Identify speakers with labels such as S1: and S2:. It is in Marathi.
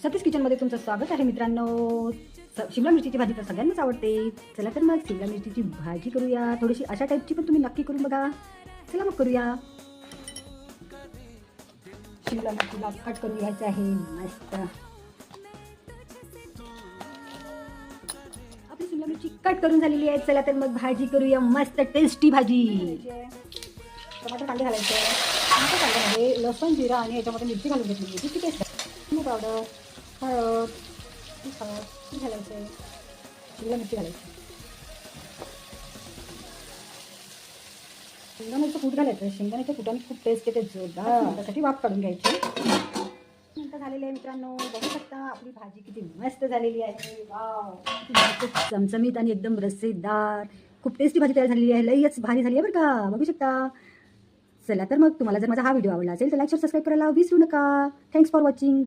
S1: सतीश किचनमध्ये तुमचं स्वागत आहे मित्रांनो. शिमला मिरचीची भाजी तर सगळ्यांनाच आवडते. चला तर मग शिमला मिरचीची भाजी करूया. थोडीशी अशा टाईपची पण तुम्ही नक्की करून बघा. चला मग करूया. शिमला मिरचीला कट करून घ्यायचं आहे मस्त. आपली शिमला मिरची कट करून झालेली आहे. चला तर मग भाजी करूया, मस्त टेस्टी भाजी. टमाटर कांदे घालायचे. टमाटर कांद्यामध्ये लसूण जिरा आणि याच्यामध्ये मिरची घालून घेतली. मिरची टेस्ट पावडर, हळद, तिखट घालायचं, शिमला मिरची घालायची, शेंगदाण्याचं कूट घालायचं. शेंगदाण्याच्या कुटाने खूप टेस्ट येते जोरदार. त्यासाठी वाफ काढून घ्यायची. नंतर झालेली आहे मित्रांनो, बघू शकता आपली भाजी किती मस्त झालेली आहे. वाव, किती चमचमीत आणि एकदम रस्सेदार, खूप टेस्टी भाजी तयार झालेली आहे. लईच भारी झाली आहे बरं का, बघू शकता. चला तर मग तुम्हाला जर माझा हा व्हिडिओ आवडला असेल तर लाईक शेअर सबस्क्राईब करायला विसरू नका. Thanks for watching.